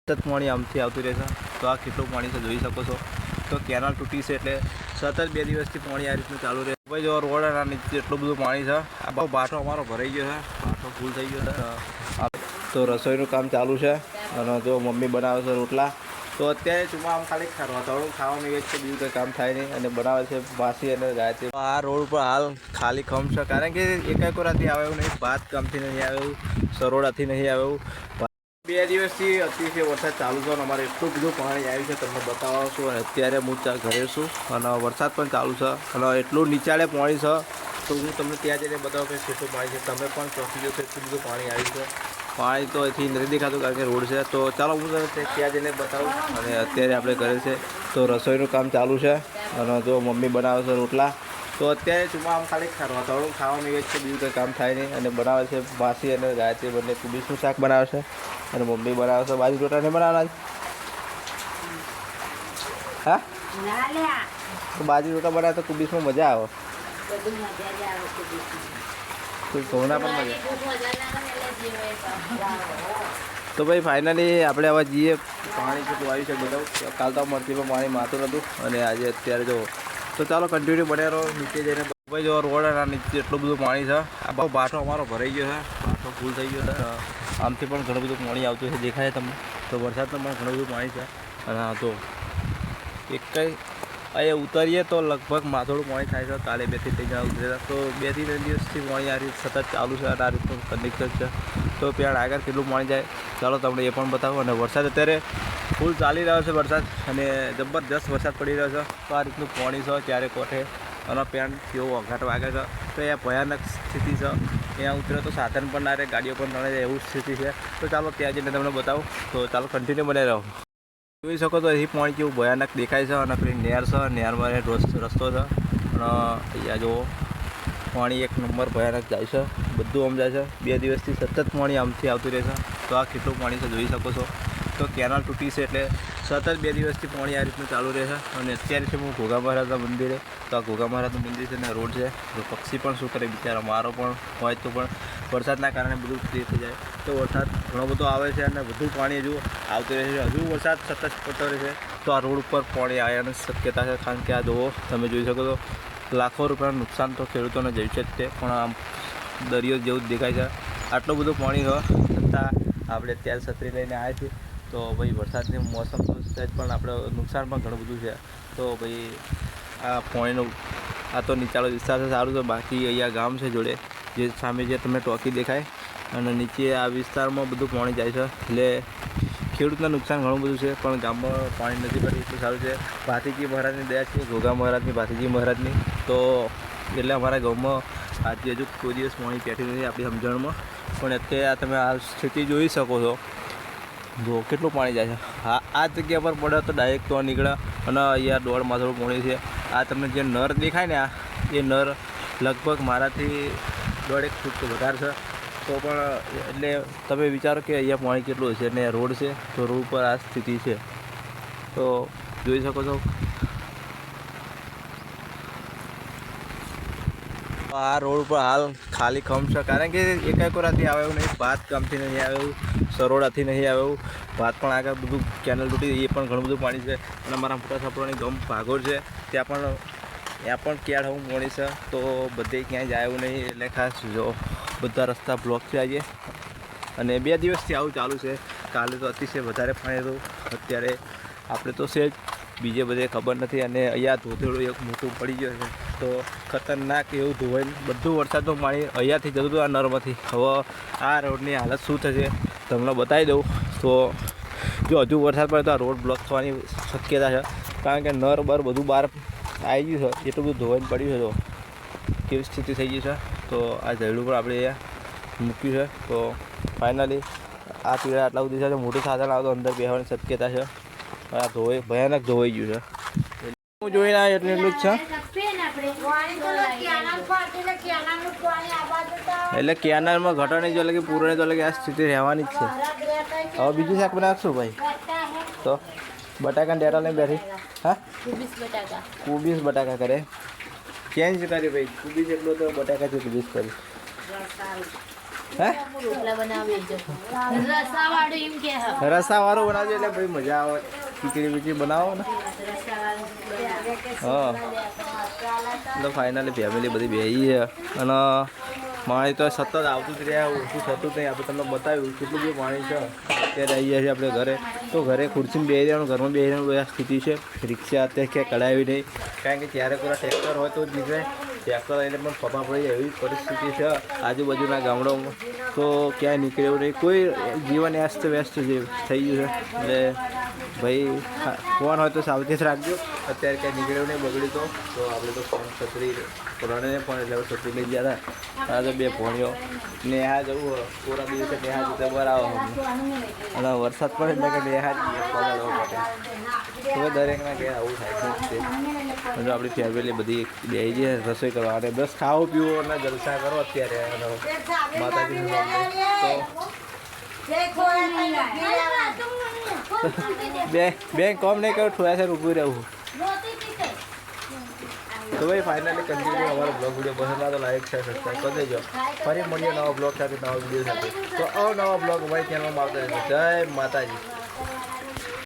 સતત પાણી આમથી આવતું રહે છે. તો આ કેટલું પાણી છે જોઈ શકો છો. તો કેનાલ તૂટી છે એટલે સતત 2 દિવસથી પાણી આ રીતનું ચાલુ રહે. ભાઈ જો રોડ અને નીચે એટલું બધું પાણી છે. આ બહુ બાટો અમારો ભરાઈ ગયો છે, બાટો ફૂલ થઈ ગયો છે. તો રસોઈનું કામ ચાલુ છે અને જો મમ્મી બનાવે છે રોટલા. તો અત્યારે ચૂમા આમ ખાલી વાતાવરણ ખાવાનું એ જ છે, બીજું કંઈ કામ થાય નહીં. અને બનાવે છે બાસી અને ગાયત્રી. આ રોડ ઉપર હાલ ખાલી ખમ છે, કારણ કે એકાએક રાતથી આવે એવું નહીં, ભાત કામથી નહીં આવે એવું, સરોડાથી નહીં આવે એવું. 2 દિવસથી અતિશય વરસાદ ચાલુ છે અને અમારે એટલું બધું પાણી આવ્યું છે તમને બતાવવા છું. અને અત્યારે હું ઘરે છું અને વરસાદ પણ ચાલુ છે અને એટલું નીચાડે પાણી છે. તો હું તમને ત્યાં જઈને બતાવું કે કેટલું પાણી છે. તમે પણ ચોકી જશો, એટલું બધું પાણી આવ્યું છે. પાણી તો અહીંથી નથી દેખાતું કારણ કે રોડ છે. તો ચાલો હું તમને ત્યાં જઈને બતાવું. અને અત્યારે આપણે ઘરે છે તો રસોઈનું કામ ચાલુ છે અને જો મમ્મી બનાવે છે રોટલા. તો અત્યારે ચૂમા આમ ખાલી વાતાવરણ ખાવાનું એ જ છે, બીજું કંઈ કામ થાય નહીં. અને બનાવે છે બાસી અને ગાયત્રી બંને કુબીસનું શાક બનાવે છે અને મમ્મી બનાવે છે બાજુ રોટલા. નહીં બનાવવાના? હા, તો બાજુ રોટલા બનાવે તો કુબીસમાં મજા આવે. કોઈ ઘઉંના પણ મજા. તો ભાઈ ફાઇનલી આપણે હવે જઈએ. પાણી કેટલું આવ્યું છે બધા. કાલ તો મળતી પણ પાણી માતું નહોતું અને આજે અત્યારે જો. તો ચાલો કન્ટિન્યુ બન્યા રહો. નીચે જઈને ભાઈ જો રોડ અને નીચે એટલું બધું પાણી છે. આ બહુ બાટો અમારો ભરાઈ ગયો છે, બાટો ફૂલ થઈ ગયો છે. આમથી પણ ઘણું બધું પાણી આવતું છે, દેખાય તમને. તો વરસાદમાં પણ ઘણું બધું પાણી છે. અને હા તો એક કંઈ અહીંયા ઉતરીએ તો લગભગ માથોડું પાણી થાય છે. કાલે 2 થી 3 જણા ઉતરેલા. તો 2 થી 3 દિવસથી પાણી આ રીતે સતત ચાલુ છે અને આ રીતનું કન્ડિશન છે. તો ત્યાં આગળ કેટલું પાણી જાય ચાલો તમને એ પણ બતાવો. અને વરસાદ અત્યારે ફૂલ ચાલી રહ્યો છે વરસાદ અને જબરદસ્ત વરસાદ પડી રહ્યો છે. તો આ રીતનું પાણી છે ત્યારે કોઠે અને પેન્ટ કેવો અઘાટ વાગે છે. તો એ ભયાનક સ્થિતિ છે. ત્યાં ઉતરે તો સાધન પણ ના રહે, ગાડીઓ પણ ના રહે, એવું સ્થિતિ છે. તો ચાલો ત્યાં જઈને તમને બતાવું. તો ચાલો કન્ટિન્યુ બને રહો. જોઈ શકો તો અહીં પાણી કેવું ભયાનક દેખાય છે. અને પેલી નહેર છે, નહેરમાં રસ્તો છે અને અહીંયા જો પાણી એક નંબર ભયાનક જાય છે. બધું આમ જાય છે. 2 દિવસથી સતત પાણી આમથી આવતું રહે છે. તો આ કેટલું પાણી છે જોઈ શકો છો. તો કેનાલ તૂટી છે એટલે સતત 2 દિવસથી પાણી આ રીતનું ચાલુ રહે છે. અને અત્યારે છે હું ઘોઘા મહારાજના મંદિરે. તો આ ઘોઘા મહારાજનું મંદિર છે ને રોડ છે. તો પક્ષી પણ શું કરે બિચારા, મારો પણ હોય તો પણ વરસાદના કારણે બધું ક્લિયર થઈ જાય. તો વરસાદ ઘણો બધો આવે છે અને બધું પાણી હજુ આવતું રહે છે. હજુ વરસાદ સતત પડતો રહે છે. તો આ રોડ ઉપર પાણી આવ્યાની શક્યતા છે, કારણ કે આ જુઓ તમે જોઈ શકો તો લાખો રૂપિયાનું નુકસાન તો ખેડૂતોને જઈ છે જ તે. પણ આમ દરિયો જેવું જ દેખાય છે. આટલું બધું પાણી હોય છતાં આપણે અત્યારે છત્રી લઈને આવ્યા છીએ. તો ભાઈ વરસાદની મોસમ તો સહેજ પણ આપણે નુકસાન પણ ઘણું બધું છે. તો ભાઈ આ પાણીનું આ તો નીચાળો વિસ્તાર છે, સારું છે. બાકી અહીંયા ગામ છે જોડે, જે સામે જે તમને ટોકી દેખાય અને નીચે આ વિસ્તારમાં બધું પાણી જાય છે. એટલે ખેડૂતને નુકસાન ઘણું બધું છે. પણ ગામમાં પાણી નથી પડ્યું એટલું સારું છે. ભાતીજી મહારાજની દયા છે, ઘોઘા મહારાજની, ભાતીજી મહારાજની. તો એટલે અમારા ગામમાં આજે હજુ કોઈ દિવસ પાણી પેઠ્યું નથી આપણી સમજણમાં. પણ અત્યારે આ તમે આ સ્થિતિ જોઈ શકો છો. જો કેટલું પાણી જાય છે. હા, આ જગ્યા પર પડે તો ડાયરેક્ટ તો નીકળે અને અહીંયા દોડ માથોડું પાણી છે. આ તમને જે નર દેખાય ને, એ નર લગભગ મારાથી 1.5 ફૂટ તો વધારે છે. તો પણ એટલે તમે વિચારો કે અહીંયા પાણી કેટલું છે. અને રોડ છે તો રોડ ઉપર આ સ્થિતિ છે. તો જોઈ શકો છો. આ રોડ ઉપર હાલ ખાલી ખમ છે, કારણ કે એકાએક રાતથી આવે એવું નહીં, ભાત કામથી નહીં આવે એવું, સરોડાથી નહીં આવે એવું. ભાત પણ આગળ બધું કેનલ તૂટી, એ પણ ઘણું બધું પાણી છે. અને અમારા મોટા સાપરોની ગામ ભાગોળ છે, ત્યાં પણ ક્યાડ હું પાણી છે. તો બધે ક્યાંય જાય એવું નહીં. એટલે ખાસ જો બધા રસ્તા બ્લોક છે આજે. અને 2 દિવસથી આવું ચાલુ છે. કાલે તો અતિશય વધારે પાણી હતું. અત્યારે આપણે તો છે જ, બીજે બધે ખબર નથી. અને અહીંયા ધોધેડું એક મોટું પડી ગયું છે. તો ખતરનાક એવું ધોવાઈને બધું વરસાદનું પાણી અહીંયાથી જતું હતું આ નરમાંથી. હવે આ રોડની હાલત શું થશે તમને બતાવી દઉં. તો જો હજુ વરસાદ પડે તો આ રોડ બ્લોક થવાની શક્યતા છે, કારણ કે નર બર બધું બહાર આવી ગયું છે. એટલું બધું ધોવાઈને પડ્યું છે. તો કેવી સ્થિતિ થઈ ગઈ છે. તો આ ઝેડું પણ આપણે અહીંયા મૂક્યું છે. તો ફાઇનલી આ પીડા આટલા સુધી છે. મોટું સાધન આવે તો અંદર બેસવાની શક્યતા છે. આ ભયાનક ધોવાઈ ગયું છે. હું જોઈને આવ્યો એટલું જ છે. એટલે કેનાલમાં ઘટાડની જો કે પૂરને જો કે આ સ્થિતિ રહેવાની જ છે. હવે બીજું શાક બનાવશું ભાઈ. તો બટાકા ડેટા લઈને બેઠી. હા, કુબીસ બટાકા કરે. ચેન્જ કરી ભાઈ, કુબીસ એટલો તો બટાકા છે કુબીસ કરી. હે થેપલા બનાવી જો રસાવાળું એમ કે હા રસાવાળું બનાવજો એટલે ભાઈ મજા આવે ખીચડી બીચડી બનાવો ને હા તો ફાઇનલી ફેમિલી બધી બેસી છે અને પાણી તો સતત આવતું જ રહ્યા ઓછું થતું જ નહીં આપણે તમને બતાવ્યું કેટલું બધું પાણી છે અત્યારે આવી ગયા છીએ આપણે ઘરે તો ઘરે ખુરશીમાં બેસી રહેવાનું ઘરમાં બેસી રહેવાનું આ સ્થિતિ છે રિક્ષા અત્યારે ક્યાંય કઢાવી નહીં કારણ કે ત્યારે પૂરા ટ્રેક્ટર હોય તો જ નીકળે ટ્રેક્ટર લઈને પણ ફપા પડી એવી પરિસ્થિતિ છે આજુબાજુના ગામડાઓમાં તો ક્યાંય નીકળે એવું નહીં કોઈ જીવન અસ્ત વ્યસ્ત જે થઈ ગયું છે એટલે ભાઈ ફોન હોય તો સાવચેત રાખજો અત્યારે ક્યાંય નીકળે એવું નહીં બગડી તો આપણે તો ફોન છત્રી રણે પણ એટલે છત્રી લઈ ગયા હતા આ તો બે ભોણીઓ નેહા જવું પૂરા દિવસે નેહા જતા બરાબર અને વરસાદ પડે એટલે કે નેહા જઈએ પગાડવા માટે તો દરેકના કે આવું થાય છે જો આપણી ફેમિલી બધી બે છે રસોઈ કરવા અને બસ ખાવો પીવો અને જલસા કરો અત્યારે માતાજી બે કોમ નહીં કરું થોડા છે ઊભું રહેવું તો ભાઈ ફાઇનલી કન્ટિન્યુ અમારો બ્લોગ વિડીયો પસંદ આવે તો લાઈક શેર સબસ્ક્રાઈબ કરી દેજો ફરી મળીએ નવા બ્લોગ સાથે નવા વિડીયો સાથે તો નવા બ્લોગ અમારી ચેનલમાં આવતા રહેશે જય માતાજી.